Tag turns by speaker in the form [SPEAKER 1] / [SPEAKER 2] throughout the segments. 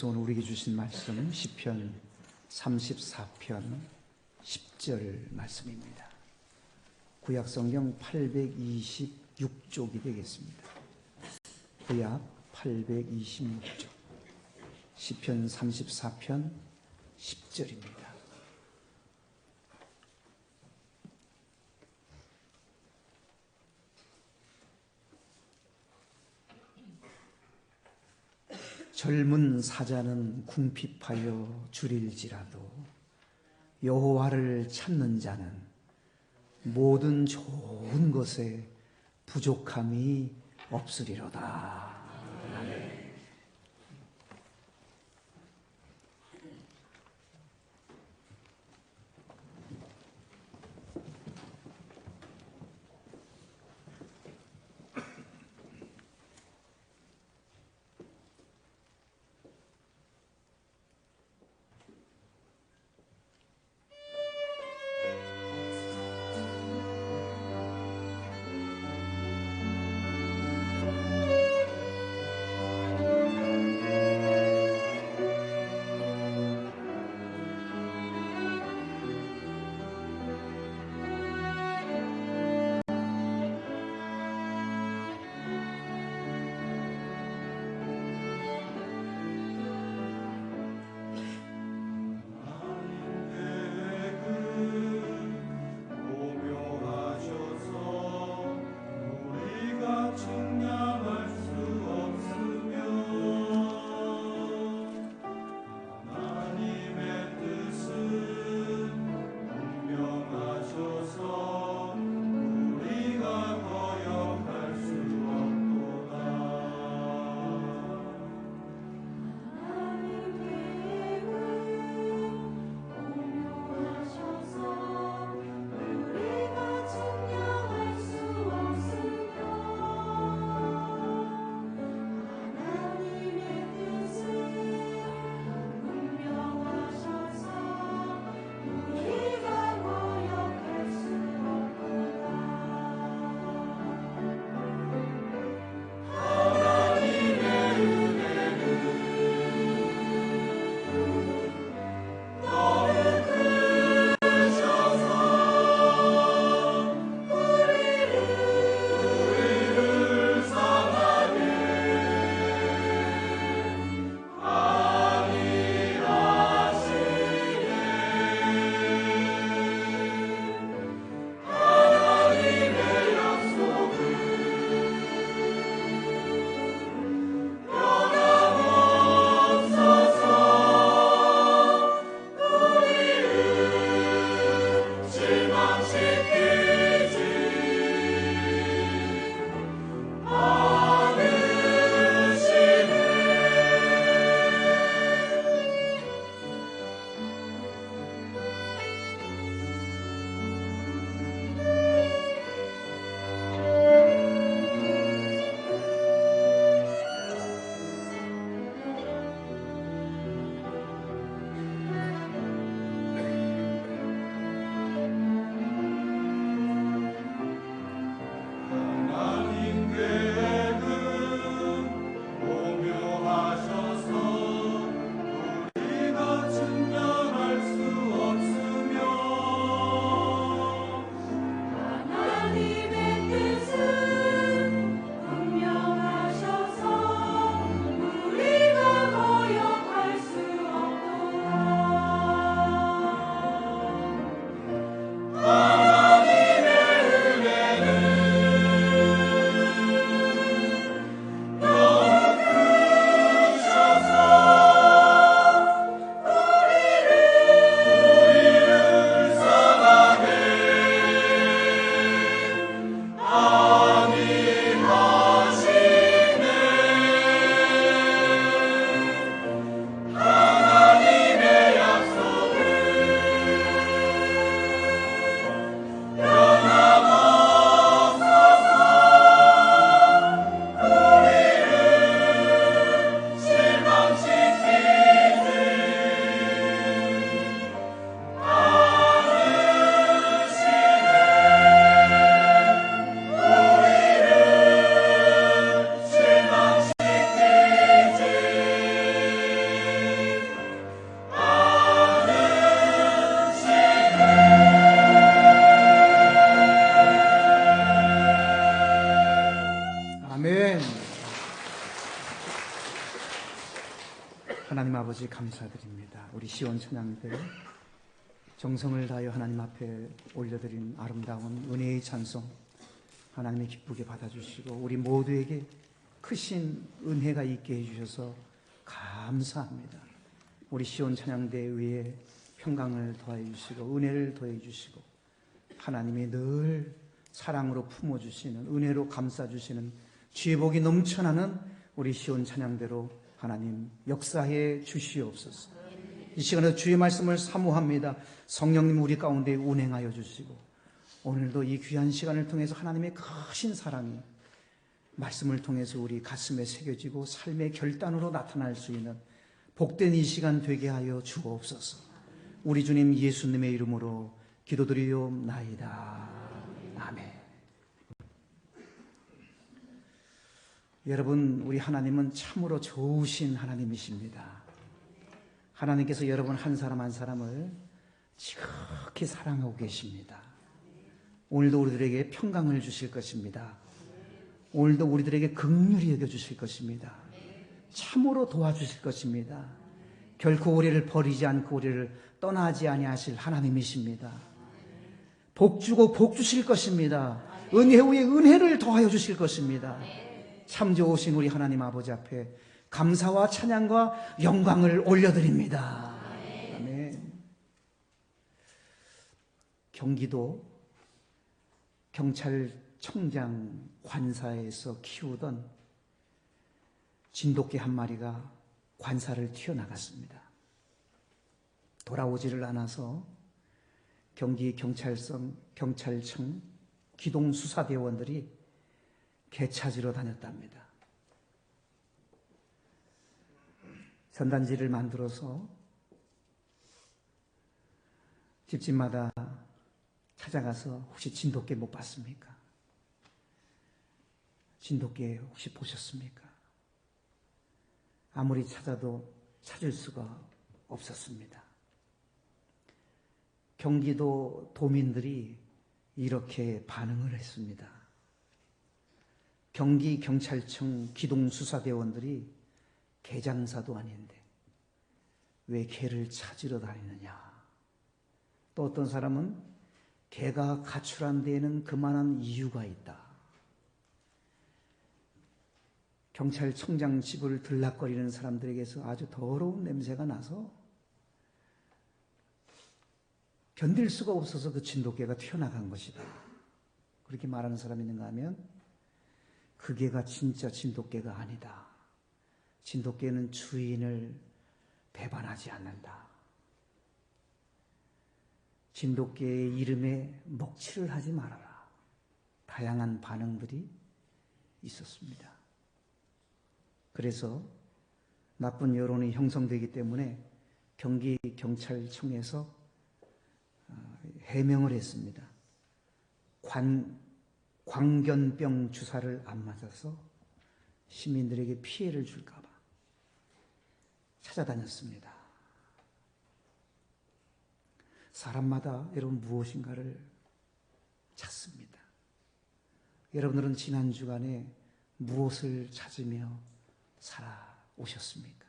[SPEAKER 1] 오늘 우리에게 주신 말씀 시편 34편 10절 말씀입니다. 구약 성경 826쪽이 되겠습니다. 구약 826쪽 시편 34편 10절입니다. 젊은 사자는 궁핍하여 줄일지라도 여호와를 찾는 자는 모든 좋은 것에 부족함이 없으리로다. 아멘. 하나님 아버지 감사드립니다. 우리 시온 찬양대 정성을 다하여 하나님 앞에 올려드린 아름다운 은혜의 찬송 하나님이 기쁘게 받아주시고 우리 모두에게 크신 은혜가 있게 해주셔서 감사합니다. 우리 시온 찬양대 위에 평강을 더해 주시고 은혜를 더해 주시고 하나님이 늘 사랑으로 품어주시는 은혜로 감싸주시는 주의복이 넘쳐나는 우리 시온 찬양대로 하나님 역사해 주시옵소서. 이 시간에 주의 말씀을 사모합니다. 성령님 우리 가운데 운행하여 주시고 오늘도 이 귀한 시간을 통해서 하나님의 크신 사랑이 말씀을 통해서 우리 가슴에 새겨지고 삶의 결단으로 나타날 수 있는 복된 이 시간 되게 하여 주옵소서. 우리 주님 예수님의 이름으로 기도드리옵나이다. 아멘. 여러분, 우리 하나님은 참으로 좋으신 하나님이십니다. 하나님께서 여러분 한 사람 한 사람을 지극히 사랑하고 계십니다. 오늘도 우리들에게 평강을 주실 것입니다. 오늘도 우리들에게 긍휼히 여겨주실 것입니다. 참으로 도와주실 것입니다. 결코 우리를 버리지 않고 우리를 떠나지 아니하실 하나님이십니다. 복 주고 복 주실 것입니다. 은혜 후에 은혜를 더하여 주실 것입니다. 참 좋으신 우리 하나님 아버지 앞에 감사와 찬양과 영광을 올려드립니다. 아멘. 경기도 경찰청장 관사에서 키우던 진돗개 한 마리가 관사를 튀어나갔습니다. 돌아오지를 않아서 경기 경찰청 기동수사대원들이 개 찾으러 다녔답니다. 전단지를 만들어서 집집마다 찾아가서 혹시 진돗개 못 봤습니까? 진돗개 혹시 보셨습니까? 아무리 찾아도 찾을 수가 없었습니다. 경기도 도민들이 이렇게 반응을 했습니다. 경기경찰청 기동수사대원들이 개장사도 아닌데 왜 개를 찾으러 다니느냐. 또 어떤 사람은 개가 가출한 데에는 그만한 이유가 있다. 경찰청장 집을 들락거리는 사람들에게서 아주 더러운 냄새가 나서 견딜 수가 없어서 그 진돗개가 튀어나간 것이다. 그렇게 말하는 사람이 있는가 하면 그 개가 진짜 진돗개가 아니다. 진돗개는 주인을 배반하지 않는다. 진돗개의 이름에 먹칠을 하지 말아라. 다양한 반응들이 있었습니다. 그래서 나쁜 여론이 형성되기 때문에 경기경찰청에서 해명을 했습니다. 광견병 주사를 안 맞아서 시민들에게 피해를 줄까 봐 찾아다녔습니다. 사람마다 여러분 무엇인가를 찾습니다. 여러분들은 지난 주간에 무엇을 찾으며 살아오셨습니까?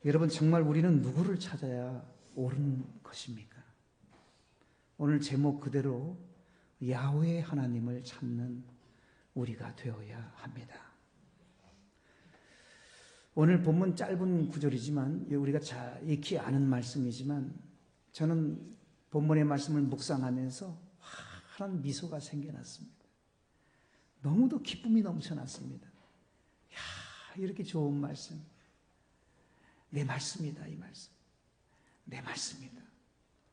[SPEAKER 1] 여러분 정말 우리는 누구를 찾아야 옳은 것입니까? 오늘 제목 그대로 야훼 하나님을 찾는 우리가 되어야 합니다. 오늘 본문 짧은 구절이지만 우리가 잘 익히 아는 말씀이지만 저는 본문의 말씀을 묵상하면서 환한 미소가 생겨났습니다. 너무도 기쁨이 넘쳐났습니다. 야, 이렇게 좋은 말씀. 내 말씀이다, 이 말씀. 내 말씀이다.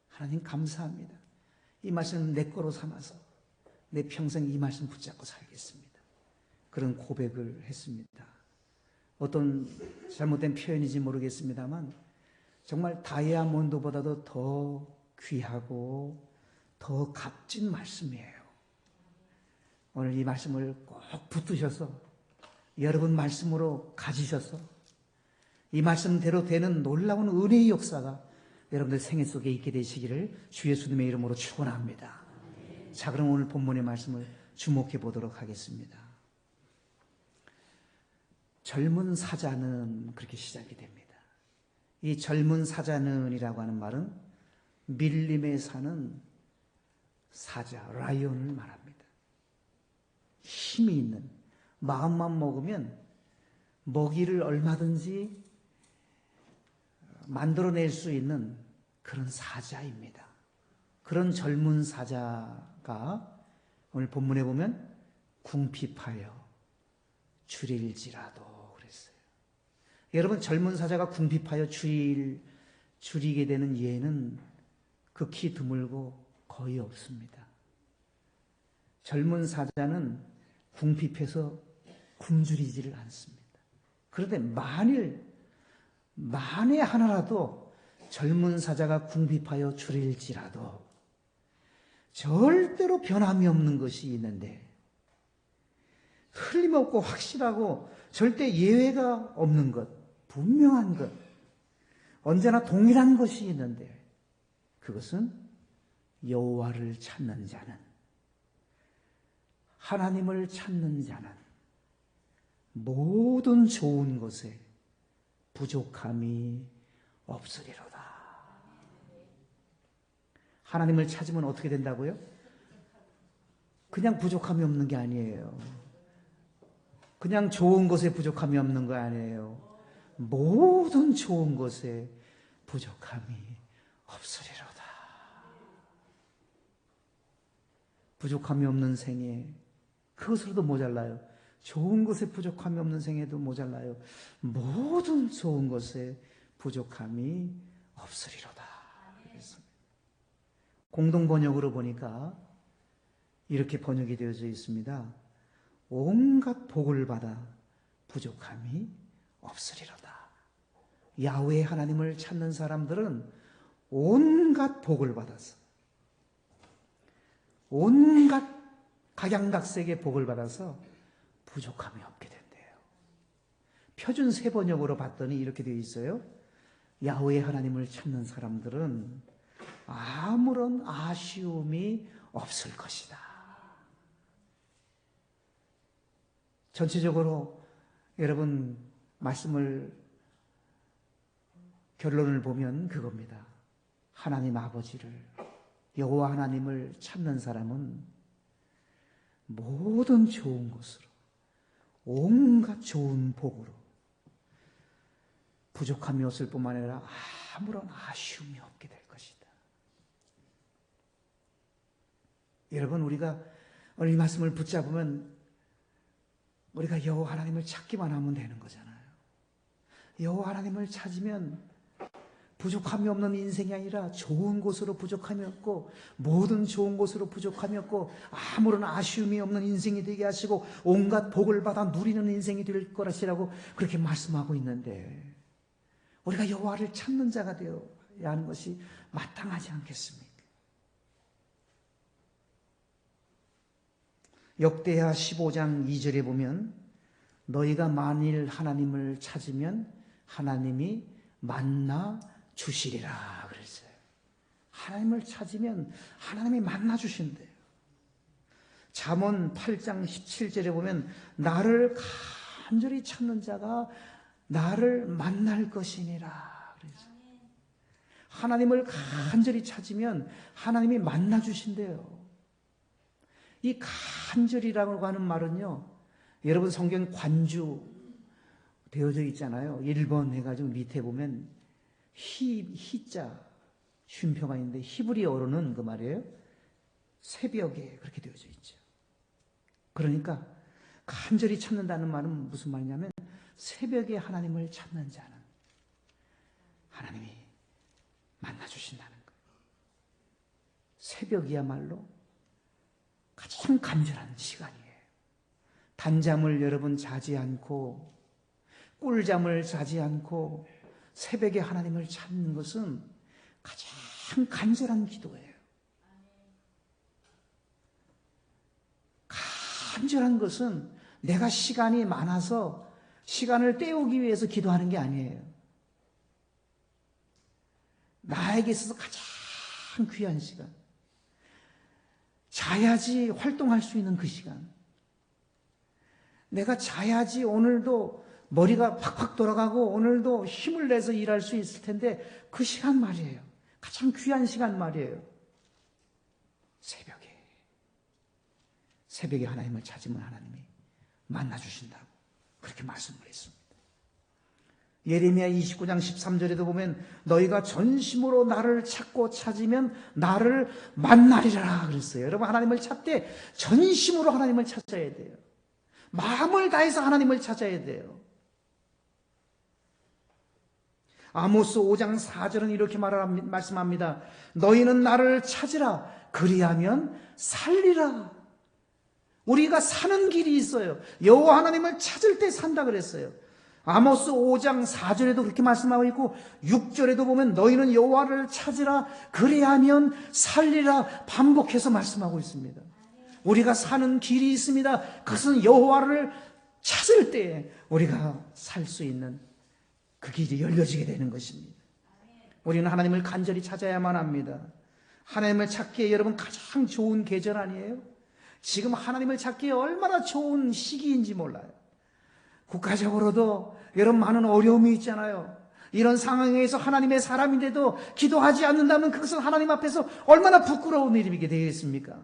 [SPEAKER 1] 하나님 감사합니다. 이 말씀은 내 거로 삼아서 내 평생 이 말씀 붙잡고 살겠습니다. 그런 고백을 했습니다. 어떤 잘못된 표현인지 모르겠습니다만 정말 다이아몬드보다도 더 귀하고 더 값진 말씀이에요. 오늘 이 말씀을 꼭 붙드셔서 여러분 말씀으로 가지셔서 이 말씀대로 되는 놀라운 은혜의 역사가 여러분들 생애 속에 있게 되시기를 주 예수님의 이름으로 축원합니다. 자, 그럼 오늘 본문의 말씀을 주목해 보도록 하겠습니다. 젊은 사자는 그렇게 시작이 됩니다. 이 젊은 사자는이라고 하는 말은 밀림에 사는 사자, 라이온을 말합니다. 힘이 있는, 마음만 먹으면 먹이를 얼마든지 만들어낼 수 있는 그런 사자입니다. 그런 젊은 사자가 오늘 본문에 보면 궁핍하여 줄일지라도 그랬어요. 여러분, 젊은 사자가 궁핍하여 줄이게 되는 예는 극히 드물고 거의 없습니다. 젊은 사자는 궁핍해서 굶주리지를 않습니다. 그런데 만에 하나라도 젊은 사자가 궁핍하여 줄일지라도 절대로 변함이 없는 것이 있는데, 틀림없고 확실하고 절대 예외가 없는 것, 분명한 것, 언제나 동일한 것이 있는데, 그것은 여호와를 찾는 자는, 하나님을 찾는 자는 모든 좋은 것에 부족함이 없으리로다. 하나님을 찾으면 어떻게 된다고요? 그냥 부족함이 없는 게 아니에요. 그냥 좋은 것에 부족함이 없는 거 아니에요. 모든 좋은 것에 부족함이 없으리로다. 부족함이 없는 생에 그것으로도 모자라요. 좋은 것에 부족함이 없는 생에도 모자라요. 모든 좋은 것에 부족함이 없으리로다. 공동 번역으로 보니까 이렇게 번역이 되어져 있습니다. 온갖 복을 받아 부족함이 없으리로다. 야훼 하나님을 찾는 사람들은 온갖 복을 받아서, 온갖 각양각색의 복을 받아서 부족함이 없게 된대요. 표준 세 번역으로 봤더니 이렇게 되어 있어요. 야훼 하나님을 찾는 사람들은 아무런 아쉬움이 없을 것이다. 전체적으로 여러분 말씀을 결론을 보면 그겁니다. 하나님 아버지를, 여호와 하나님을 찾는 사람은 모든 좋은 것으로, 온갖 좋은 복으로 부족함이 없을 뿐만 아니라 아무런 아쉬움이 없게 될 것이다. 여러분, 우리가 오늘 이 말씀을 붙잡으면 우리가 여호와 하나님을 찾기만 하면 되는 거잖아요. 여호와 하나님을 찾으면 부족함이 없는 인생이 아니라 좋은 곳으로 부족함이 없고, 모든 좋은 곳으로 부족함이 없고, 아무런 아쉬움이 없는 인생이 되게 하시고 온갖 복을 받아 누리는 인생이 될 것이라고 그렇게 말씀하고 있는데, 우리가 여호와를 찾는 자가 되어야 하는 것이 마땅하지 않겠습니까? 역대하 15장 2절에 보면 너희가 만일 하나님을 찾으면 하나님이 만나 주시리라 그랬어요. 하나님을 찾으면 하나님이 만나 주신대요. 잠언 8장 17절에 보면 나를 간절히 찾는 자가 나를 만날 것이니라 그랬어요. 하나님을 간절히 찾으면 하나님이 만나 주신대요. 이 간절이라고 하는 말은요, 여러분 성경 관주 되어져 있잖아요. 1번 해가지고 밑에 보면 희자 쉼표가 있는데 히브리어로는 그 말이에요. 새벽에 그렇게 되어져 있죠. 그러니까 간절히 찾는다는 말은 무슨 말이냐면 새벽에 하나님을 찾는 자는 하나님이 만나주신다는 거예요. 새벽이야말로 가장 간절한 시간이에요. 단잠을 여러분 자지 않고 꿀잠을 자지 않고 새벽에 하나님을 찾는 것은 가장 간절한 기도예요. 간절한 것은 내가 시간이 많아서 시간을 때우기 위해서 기도하는 게 아니에요. 나에게 있어서 가장 귀한 시간, 자야지 활동할 수 있는 그 시간, 내가 자야지 오늘도 머리가 팍팍 돌아가고 오늘도 힘을 내서 일할 수 있을 텐데 그 시간 말이에요. 가장 귀한 시간 말이에요. 새벽에 하나님을 찾으면 하나님이 만나주신다고 그렇게 말씀을 했습니다. 예레미야 29장 13절에도 보면 너희가 전심으로 나를 찾고 찾으면 나를 만나리라 그랬어요. 여러분, 하나님을 찾되 전심으로 하나님을 찾아야 돼요. 마음을 다해서 하나님을 찾아야 돼요. 아모스 5장 4절은 이렇게 말씀합니다. 너희는 나를 찾으라. 그리하면 살리라. 우리가 사는 길이 있어요. 여호와 하나님을 찾을 때 산다 그랬어요. 아모스 5장 4절에도 그렇게 말씀하고 있고 6절에도 보면 너희는 여호와를 찾으라. 그리하면 살리라. 반복해서 말씀하고 있습니다. 우리가 사는 길이 있습니다. 그것은 여호와를 찾을 때 우리가 살 수 있는 그 길이 열려지게 되는 것입니다. 우리는 하나님을 간절히 찾아야만 합니다. 하나님을 찾기에 여러분 가장 좋은 계절 아니에요? 지금 하나님을 찾기에 얼마나 좋은 시기인지 몰라요. 국가적으로도 여러분 많은 어려움이 있잖아요. 이런 상황에서 하나님의 사람인데도 기도하지 않는다면 그것은 하나님 앞에서 얼마나 부끄러운 일이게 되겠습니까?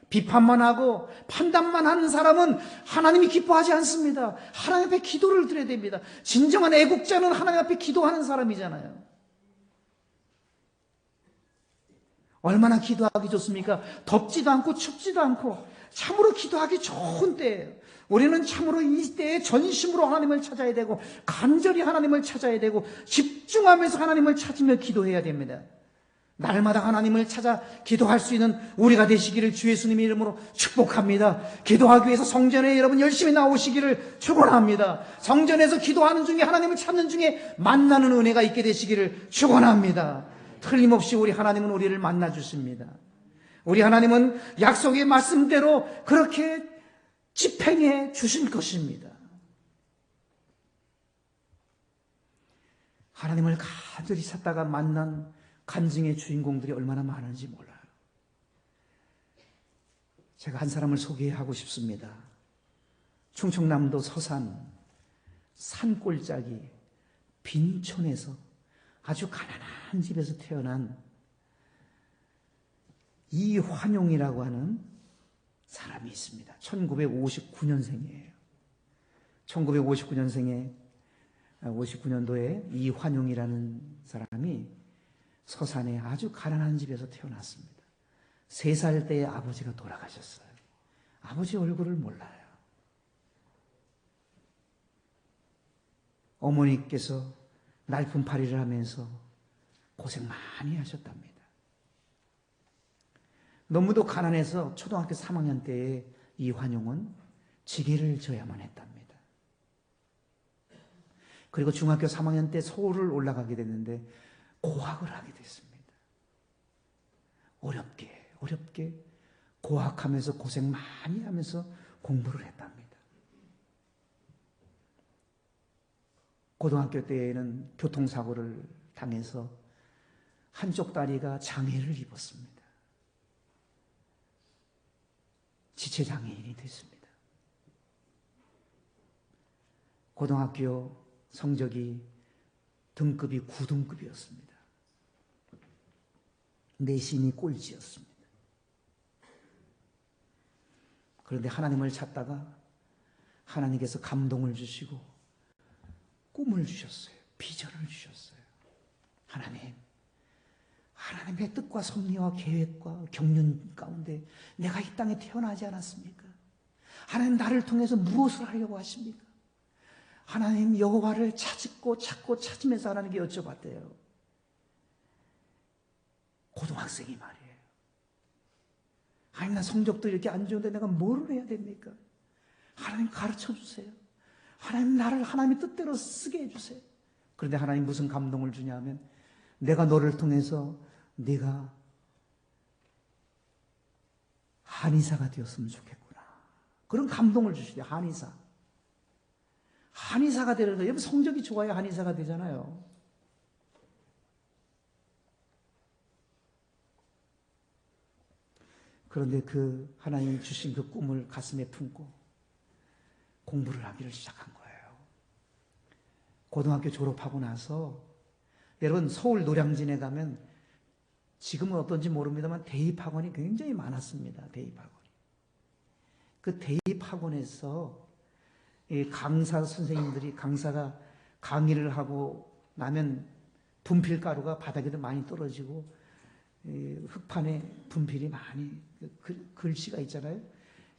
[SPEAKER 1] 비판만 하고 판단만 하는 사람은 하나님이 기뻐하지 않습니다. 하나님 앞에 기도를 드려야 됩니다. 진정한 애국자는 하나님 앞에 기도하는 사람이잖아요. 얼마나 기도하기 좋습니까? 덥지도 않고 춥지도 않고 참으로 기도하기 좋은 때예요. 우리는 참으로 이 때에 전심으로 하나님을 찾아야 되고 간절히 하나님을 찾아야 되고 집중하면서 하나님을 찾으며 기도해야 됩니다. 날마다 하나님을 찾아 기도할 수 있는 우리가 되시기를 주 예수님의 이름으로 축복합니다. 기도하기 위해서 성전에 여러분 열심히 나오시기를 축원합니다. 성전에서 기도하는 중에 하나님을 찾는 중에 만나는 은혜가 있게 되시기를 축원합니다. 틀림없이 우리 하나님은 우리를 만나 주십니다. 우리 하나님은 약속의 말씀대로 그렇게 집행해 주실 것입니다. 하나님을 간절히 찾다가 만난 간증의 주인공들이 얼마나 많은지 몰라요. 제가 한 사람을 소개하고 싶습니다. 충청남도 서산 산골짜기 빈촌에서 아주 가난한 집에서 태어난 이환용이라고 하는 사람이 있습니다. 1959년생이에요. 1959년도에 이환용이라는 사람이 서산에 아주 가난한 집에서 태어났습니다. 3살 때에 아버지가 돌아가셨어요. 아버지 얼굴을 몰라요. 어머니께서 날품팔이를 하면서 고생 많이 하셨답니다. 너무도 가난해서 초등학교 3학년 때에 이환용은 지게를 져야만 했답니다. 그리고 중학교 3학년 때 서울을 올라가게 됐는데 고학을 하게 됐습니다. 어렵게 고학하면서 고생 많이 하면서 공부를 했답니다. 고등학교 때에는 교통사고를 당해서 한쪽 다리가 장애를 입었습니다. 지체장애인이 됐습니다. 고등학교 성적이 등급이 9등급이었습니다. 내신이 꼴찌였습니다. 그런데 하나님을 찾다가 하나님께서 감동을 주시고 꿈을 주셨어요. 비전을 주셨어요. 하나님의 뜻과 섭리와 계획과 경륜 가운데 내가 이 땅에 태어나지 않았습니까? 하나님 나를 통해서 무엇을 하려고 하십니까? 하나님 여호와를 찾고 찾으면서 하나님께 여쭤봤대요. 고등학생이 말이에요. 하나님 나 성적도 이렇게 안 좋은데 내가 뭘 해야 됩니까? 하나님 가르쳐 주세요. 하나님 나를 하나님의 뜻대로 쓰게 해주세요. 그런데 하나님 무슨 감동을 주냐면 내가 너를 통해서 네가 한의사가 되었으면 좋겠구나. 그런 감동을 주시대요. 한의사가 되려면 여러분 성적이 좋아야 한의사가 되잖아요. 그런데 그 하나님이 주신 그 꿈을 가슴에 품고 공부를 하기를 시작한 거예요. 고등학교 졸업하고 나서 여러분 서울 노량진에 가면 지금은 어떤지 모릅니다만 대입학원이 굉장히 많았습니다. 대입학원이. 그 대입학원에서 강사 선생님들이 강사가 강의를 하고 나면 분필가루가 바닥에도 많이 떨어지고 흙판에 분필이 많이 글씨가 있잖아요.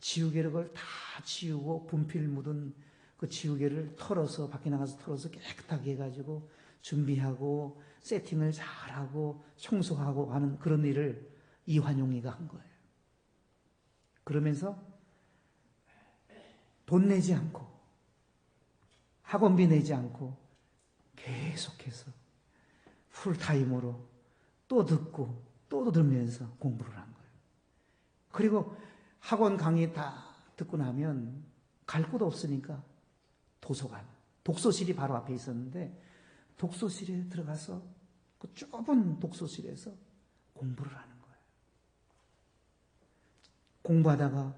[SPEAKER 1] 지우개를 그걸 다 지우고 분필 묻은 그 지우개를 털어서 밖에 나가서 털어서 깨끗하게 해가지고 준비하고 세팅을 잘하고 청소하고 하는 그런 일을 이환용이가 한 거예요. 그러면서 돈 내지 않고 학원비 내지 않고 계속해서 풀타임으로 또 듣고 또 들으면서 공부를 한 거예요. 그리고 학원 강의 다 듣고 나면 갈 곳 없으니까 도서관, 독서실이 바로 앞에 있었는데 독서실에 들어가서 그 좁은 독서실에서 공부를 하는 거예요. 공부하다가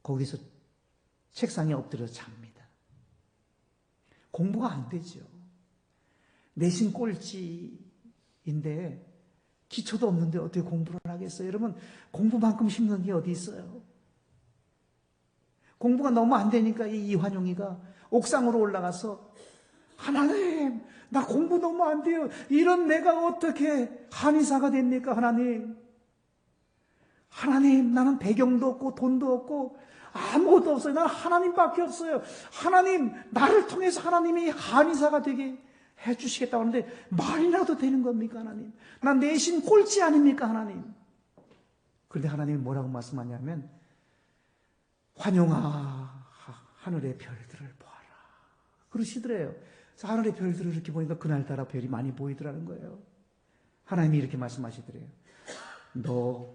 [SPEAKER 1] 거기서 책상에 엎드려 잡니다. 공부가 안 되죠. 내신 꼴찌인데 기초도 없는데 어떻게 공부를 하겠어요? 여러분, 공부만큼 힘든 게 어디 있어요? 공부가 너무 안 되니까 이환용이가 옥상으로 올라가서 하나님, 나 공부 너무 안 돼요. 이런 내가 어떻게 한의사가 됩니까? 하나님, 나는 배경도 없고 돈도 없고 아무것도 없어요. 나는 하나님밖에 없어요. 하나님, 나를 통해서 하나님이 한의사가 되게 해주시겠다고 하는데 말이라도 되는 겁니까, 하나님? 난 내신 꼴찌 아닙니까, 하나님? 그런데 하나님이 뭐라고 말씀하냐면, 환영아, 하늘의 별들을 보아라. 그러시더래요. 그래서 하늘의 별들을 이렇게 보니까 그날따라 별이 많이 보이더라는 거예요. 하나님이 이렇게 말씀하시더래요. 너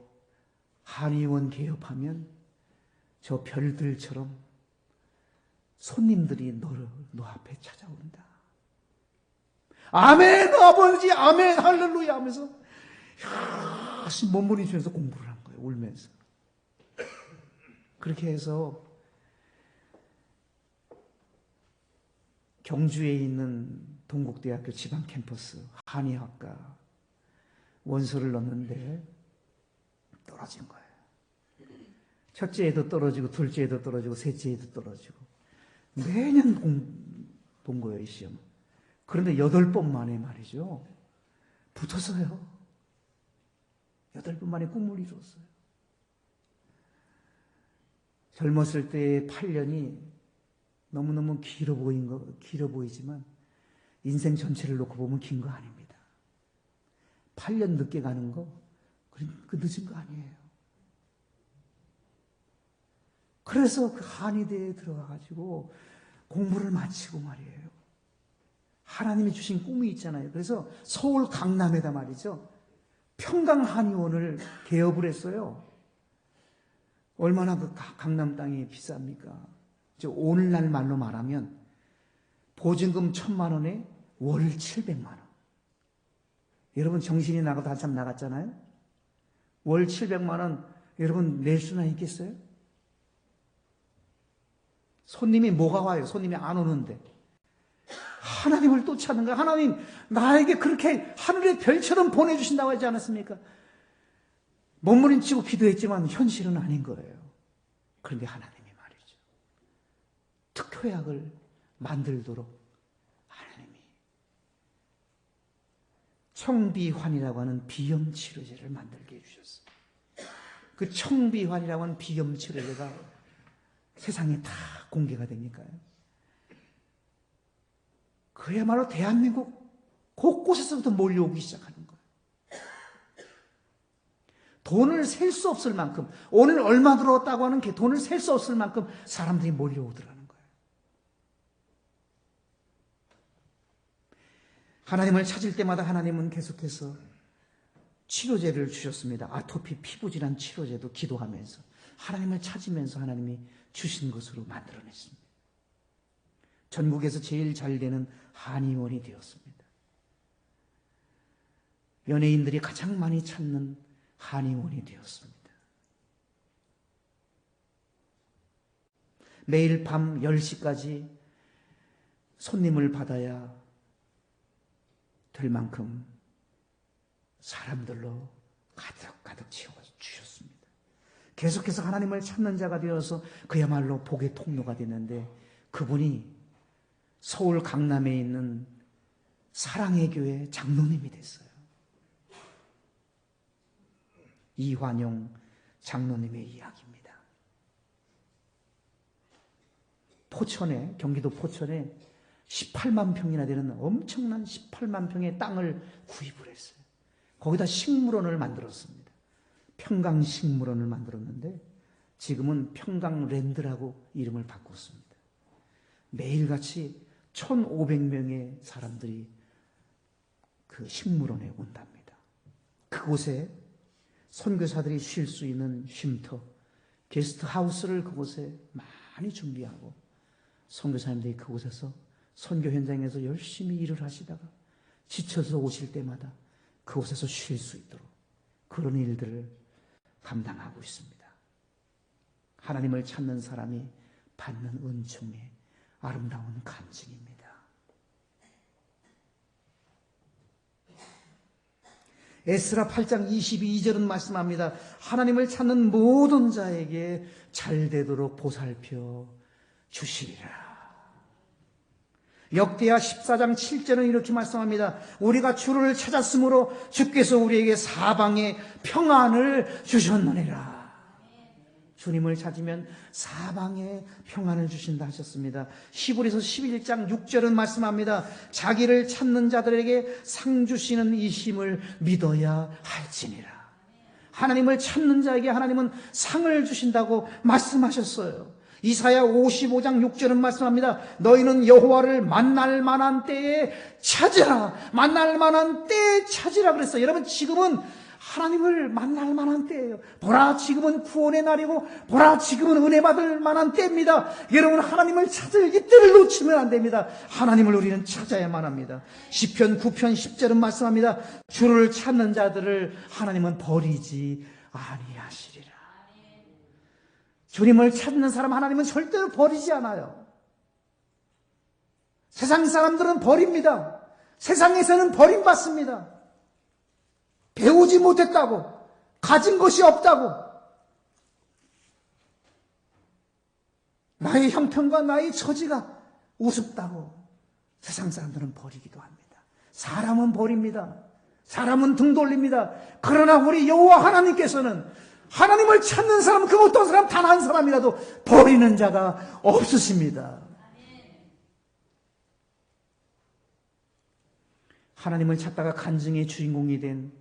[SPEAKER 1] 한의원 개업하면 저 별들처럼 손님들이 너 앞에 찾아온다. 아멘, 아버지, 아멘, 할렐루야 하면서 열심히 몸부림치면서 공부를 한 거예요. 울면서. 그렇게 해서 경주에 있는 동국대학교 지방 캠퍼스 한의학과 원서를 넣었는데 떨어진 거예요. 첫째 애도 떨어지고 둘째 애도 떨어지고 셋째 애도 떨어지고 매년 본 거예요, 이 시험. 그런데 8번 만에 말이죠. 붙었어요. 8번 만에 꿈을 이뤘어요. 젊었을 때의 8년이 너무너무 길어 보이지만 인생 전체를 놓고 보면 긴 거 아닙니다. 8년 늦게 가는 거, 그 늦은 거 아니에요. 그래서 그 한의대에 들어가가지고 공부를 마치고 말이에요. 하나님이 주신 꿈이 있잖아요. 그래서 서울 강남에다 말이죠. 평강한의원을 개업을 했어요. 얼마나 그 강남 땅이 비쌉니까? 오늘날 말로 말하면 보증금 1,000만 원에 월 700만 원. 여러분 정신이 나가도 한참 나갔잖아요. 월 700만 원 여러분 낼 수나 있겠어요? 손님이 뭐가 와요? 손님이 안 오는데. 하나님을 또 찾는 거야. 하나님, 나에게 그렇게 하늘의 별처럼 보내주신다고 하지 않았습니까? 몸부림치고 기도했지만 현실은 아닌 거예요. 그런데 하나님이 말이죠. 특효약을 만들도록 하나님이 청비환이라고 하는 비염치료제를 만들게 해주셨어요. 그 청비환이라고 하는 비염치료제가 세상에 다 공개가 되니까요. 그야말로 대한민국 곳곳에서부터 몰려오기 시작하는 거예요. 돈을 셀 수 없을 만큼, 오늘 얼마 들어왔다고 하는 게 돈을 셀 수 없을 만큼 사람들이 몰려오더라는 거예요. 하나님을 찾을 때마다 하나님은 계속해서 치료제를 주셨습니다. 아토피 피부질환 치료제도 기도하면서 하나님을 찾으면서 하나님이 주신 것으로 만들어냈습니다. 전국에서 제일 잘 되는 한의원이 되었습니다. 연예인들이 가장 많이 찾는 한의원이 되었습니다. 매일 밤 10시까지 손님을 받아야 될 만큼 사람들로 가득 채워주셨습니다. 계속해서 하나님을 찾는 자가 되어서 그야말로 복의 통로가 됐는데, 그분이 서울 강남에 있는 사랑의 교회 장로님이 됐어요. 이환용 장로님의 이야기입니다. 포천에, 경기도 포천에 18만 평이나 되는 엄청난 18만 평의 땅을 구입을 했어요. 거기다 식물원을 만들었습니다. 평강식물원을 만들었는데 지금은 평강랜드라고 이름을 바꿨습니다. 매일같이 1,500명의 사람들이 그 식물원에 온답니다. 그곳에 선교사들이 쉴 수 있는 쉼터, 게스트하우스를 그곳에 많이 준비하고 선교사님들이 그곳에서 선교 현장에서 열심히 일을 하시다가 지쳐서 오실 때마다 그곳에서 쉴 수 있도록 그런 일들을 감당하고 있습니다. 하나님을 찾는 사람이 받는 은총의 아름다운 간증입니다. 에스라 8장 22절은 말씀합니다. 하나님을 찾는 모든 자에게 잘 되도록 보살펴 주시리라. 역대하 14장 7절은 이렇게 말씀합니다. 우리가 주를 찾았으므로 주께서 우리에게 사방에 평안을 주셨느니라. 주님을 찾으면 사방에 평안을 주신다 하셨습니다. 히브리서 11장 6절은 말씀합니다. 자기를 찾는 자들에게 상 주시는 이심을 믿어야 할지니라. 하나님을 찾는 자에게 하나님은 상을 주신다고 말씀하셨어요. 이사야 55장 6절은 말씀합니다. 너희는 여호와를 만날 만한 때에 찾으라. 만날 만한 때에 찾으라 그랬어요. 여러분, 지금은 하나님을 만날 만한 때예요. 보라, 지금은 구원의 날이고 보라, 지금은 은혜 받을 만한 때입니다. 여러분, 하나님을 찾을 이 때를 놓치면 안 됩니다. 하나님을 우리는 찾아야만 합니다. 시편 9편 10절은 말씀합니다. 주를 찾는 자들을 하나님은 버리지 아니하시리라. 주님을 찾는 사람 하나님은 절대로 버리지 않아요. 세상 사람들은 버립니다. 세상에서는 버림받습니다. 배우지 못했다고, 가진 것이 없다고, 나의 형편과 나의 처지가 우습다고 세상 사람들은 버리기도 합니다. 사람은 버립니다. 사람은 등 돌립니다. 그러나 우리 여호와 하나님께서는 하나님을 찾는 사람, 그 어떤 사람 단 한 사람이라도 버리는 자가 없으십니다. 하나님을 찾다가 간증의 주인공이 된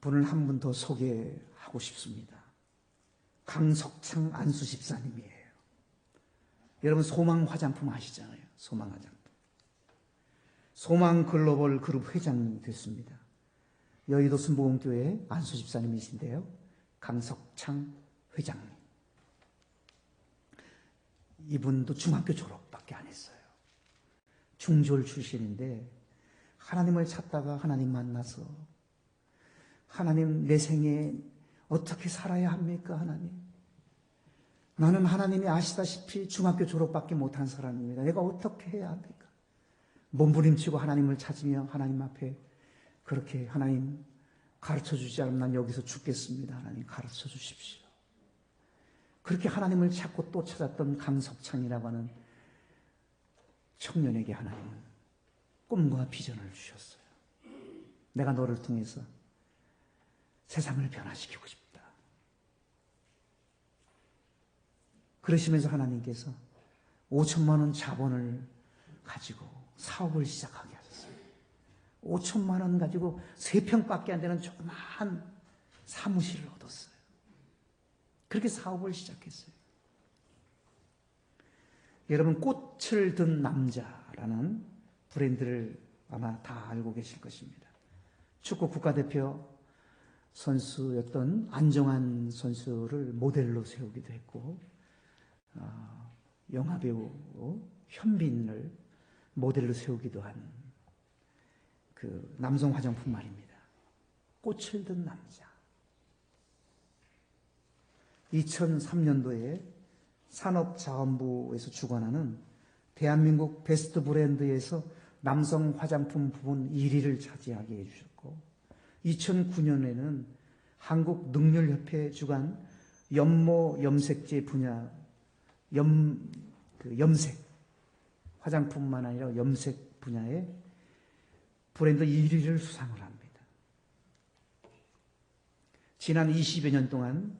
[SPEAKER 1] 분을 한 분 더 소개하고 싶습니다. 강석창 안수 집사님이에요. 여러분, 소망 화장품 아시잖아요. 소망 화장품. 소망 글로벌 그룹 회장이 됐습니다. 여의도 순복음교회 안수 집사님이신데요. 강석창 회장님. 이분도 중학교 졸업밖에 안 했어요. 중졸 출신인데 하나님을 찾다가 하나님 만나서, 하나님, 내 생에 어떻게 살아야 합니까? 하나님, 나는 하나님이 아시다시피 중학교 졸업밖에 못한 사람입니다. 내가 어떻게 해야 합니까? 몸부림치고 하나님을 찾으며 하나님 앞에 그렇게, 하나님 가르쳐주지 않으면 난 여기서 죽겠습니다. 하나님 가르쳐 주십시오. 그렇게 하나님을 찾고 또 찾았던 강석창이라고 하는 청년에게 하나님은 꿈과 비전을 주셨어요. 내가 너를 통해서 세상을 변화시키고 싶다. 그러시면서 하나님께서 5천만 원 자본을 가지고 사업을 시작하게 하셨어요. 5천만 원 가지고 3평밖에 안 되는 조그마한 사무실을 얻었어요. 그렇게 사업을 시작했어요. 여러분, 꽃을 든 남자라는 브랜드를 아마 다 알고 계실 것입니다. 축구 국가대표 선수였던 안정환 선수를 모델로 세우기도 했고, 영화배우 현빈을 모델로 세우기도 한 그 남성 화장품 말입니다. 꽃을 든 남자. 2003년도에 산업자원부에서 주관하는 대한민국 베스트 브랜드에서 남성 화장품 부분 1위를 차지하게 해주셨고 2009년에는 한국능률협회 주관 연모 염색제 분야 염색 화장품만 아니라 염색 분야에 브랜드 1위를 수상을 합니다. 지난 20여 년 동안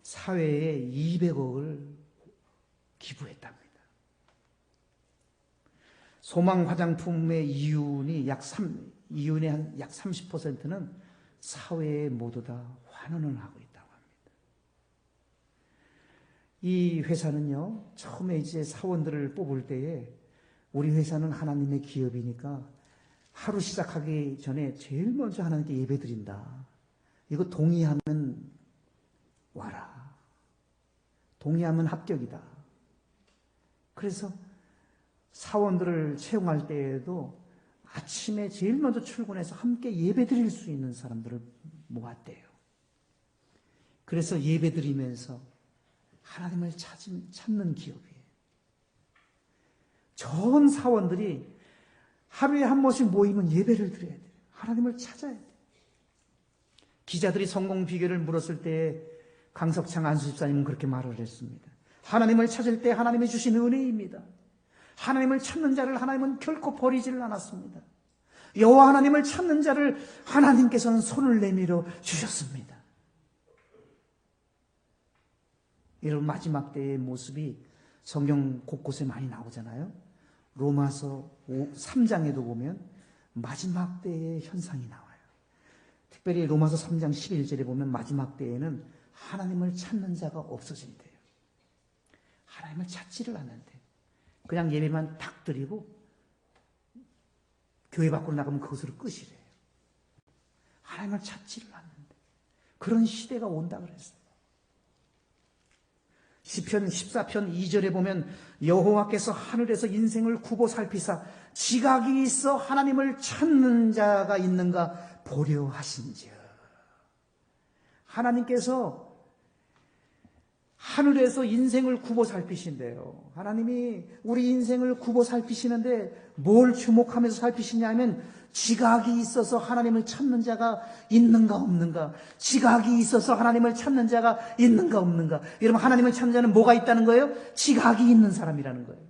[SPEAKER 1] 사회에 200억을 기부했답니다. 소망 화장품의 이윤의 약 30%는 사회에 모두 다 환원을 하고 있다고 합니다. 이 회사는요, 처음에 이제 사원들을 뽑을 때에 우리 회사는 하나님의 기업이니까 하루 시작하기 전에 제일 먼저 하나님께 예배드린다. 이거 동의하면 와라. 동의하면 합격이다. 그래서 사원들을 채용할 때에도 아침에 제일 먼저 출근해서 함께 예배드릴 수 있는 사람들을 모았대요. 그래서 예배드리면서 하나님을 찾는 기업이에요. 전 사원들이 하루에 한 번씩 모이면 예배를 드려야 돼요. 하나님을 찾아야 돼요. 기자들이 성공 비결을 물었을 때 강석창 안수집사님은 그렇게 말을 했습니다. 하나님을 찾을 때 하나님이 주신 은혜입니다. 하나님을 찾는 자를 하나님은 결코 버리지를 않았습니다. 여호와 하나님을 찾는 자를 하나님께서는 손을 내밀어 주셨습니다. 이런 마지막 때의 모습이 성경 곳곳에 많이 나오잖아요. 로마서 3장에도 보면 마지막 때의 현상이 나와요. 특별히 로마서 3장 11절에 보면 마지막 때에는 하나님을 찾는 자가 없어진대요. 하나님을 찾지를 않는데 그냥 예배만 탁 드리고 교회 밖으로 나가면 그것으로 끝이래요. 하나님을 찾지를 않는데 그런 시대가 온다 그랬어요. 시편 14편 2절에 보면 여호와께서 하늘에서 인생을 굽어 살피사 지각이 있어 하나님을 찾는 자가 있는가 보려 하신지요. 하나님께서 하늘에서 인생을 굽어 살피신대요. 하나님이 우리 인생을 굽어 살피시는데 뭘 주목하면서 살피시냐면 지각이 있어서 하나님을 찾는 자가 있는가 없는가. 지각이 있어서 하나님을 찾는 자가 있는가 없는가. 여러분 하나님을 찾는 자는 뭐가 있다는 거예요? 지각이 있는 사람이라는 거예요.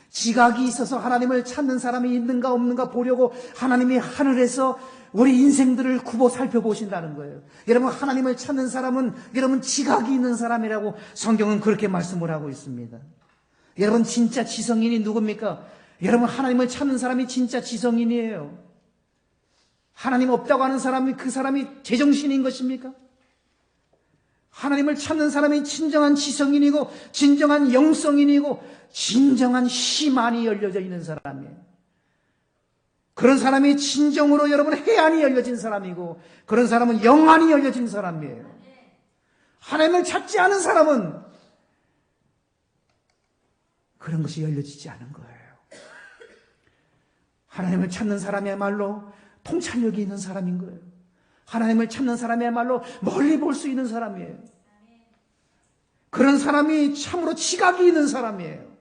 [SPEAKER 1] 지각이 있어서 하나님을 찾는 사람이 있는가 없는가 보려고 하나님이 하늘에서 우리 인생들을 굽어 살펴보신다는 거예요. 여러분 하나님을 찾는 사람은 여러분 지각이 있는 사람이라고 성경은 그렇게 말씀을 하고 있습니다. 여러분 진짜 지성인이 누굽니까? 여러분 하나님을 찾는 사람이 진짜 지성인이에요. 하나님 없다고 하는 사람이 그 사람이 제정신인 것입니까? 하나님을 찾는 사람이 진정한 지성인이고 진정한 영성인이고 진정한 희망이 열려져 있는 사람이에요. 그런 사람이 진정으로 여러분 해안이 열려진 사람이고 그런 사람은 영안이 열려진 사람이에요. 하나님을 찾지 않은 사람은 그런 것이 열려지지 않은 거예요. 하나님을 찾는 사람이야말로 통찰력이 있는 사람인 거예요. 하나님을 찾는 사람이야말로 멀리 볼 수 있는 사람이에요. 그런 사람이 참으로 지각이 있는 사람이에요.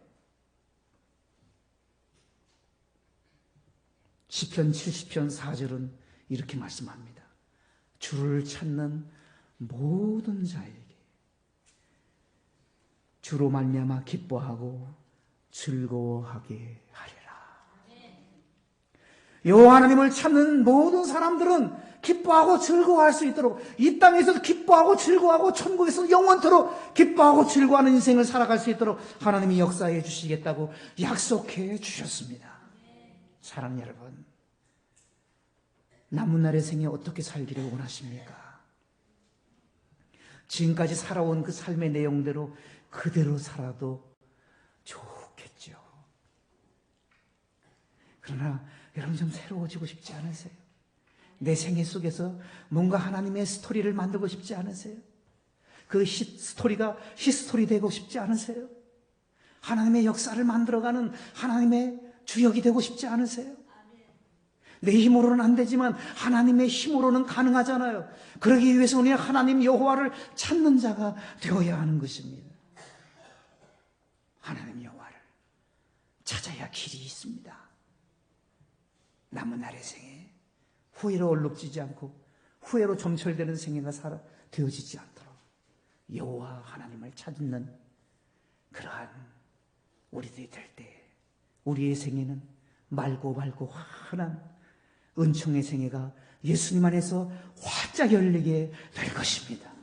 [SPEAKER 1] 시편 70편 4절은 이렇게 말씀합니다. 주를 찾는 모든 자에게 주로 말미암아 기뻐하고 즐거워하게 하리라. 여호와 하나님을 찾는 모든 사람들은 기뻐하고 즐거워할 수 있도록 이 땅에서도 기뻐하고 즐거워하고 천국에서 영원토록 기뻐하고 즐거워하는 인생을 살아갈 수 있도록 하나님이 역사해 주시겠다고 약속해 주셨습니다. 사랑하는 여러분, 남은 날의 생에 어떻게 살기를 원하십니까? 지금까지 살아온 그 삶의 내용대로 그대로 살아도 좋겠죠. 그러나 여러분 좀 새로워지고 싶지 않으세요? 내 생애 속에서 뭔가 하나님의 스토리를 만들고 싶지 않으세요? 그 스토리가 히스토리 되고 싶지 않으세요? 하나님의 역사를 만들어가는 하나님의 주역이 되고 싶지 않으세요? 내 힘으로는 안 되지만 하나님의 힘으로는 가능하잖아요. 그러기 위해서 우리는 하나님 여호와를 찾는 자가 되어야 하는 것입니다. 하나님 여호와를. 찾아야 길이 있습니다. 남은 날의 생애, 후회로 얼룩지지 않고 후회로 점철되는 생애가 되어지지 않도록 여호와 하나님을 찾는 그러한 우리들이 될 때 우리의 생애는 맑고 환한 은총의 생애가 예수님 안에서 활짝 열리게 될 것입니다.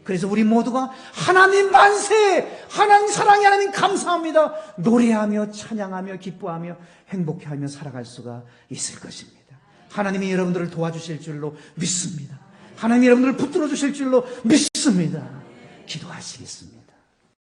[SPEAKER 1] 그래서 우리 모두가 하나님 만세, 하나님 사랑해, 하나님 감사합니다, 노래하며 찬양하며 기뻐하며 행복해하며 살아갈 수가 있을 것입니다. 하나님이 여러분들을 도와주실 줄로 믿습니다. 하나님이 여러분들을 붙들어 주실 줄로 믿습니다. 기도하시겠습니다.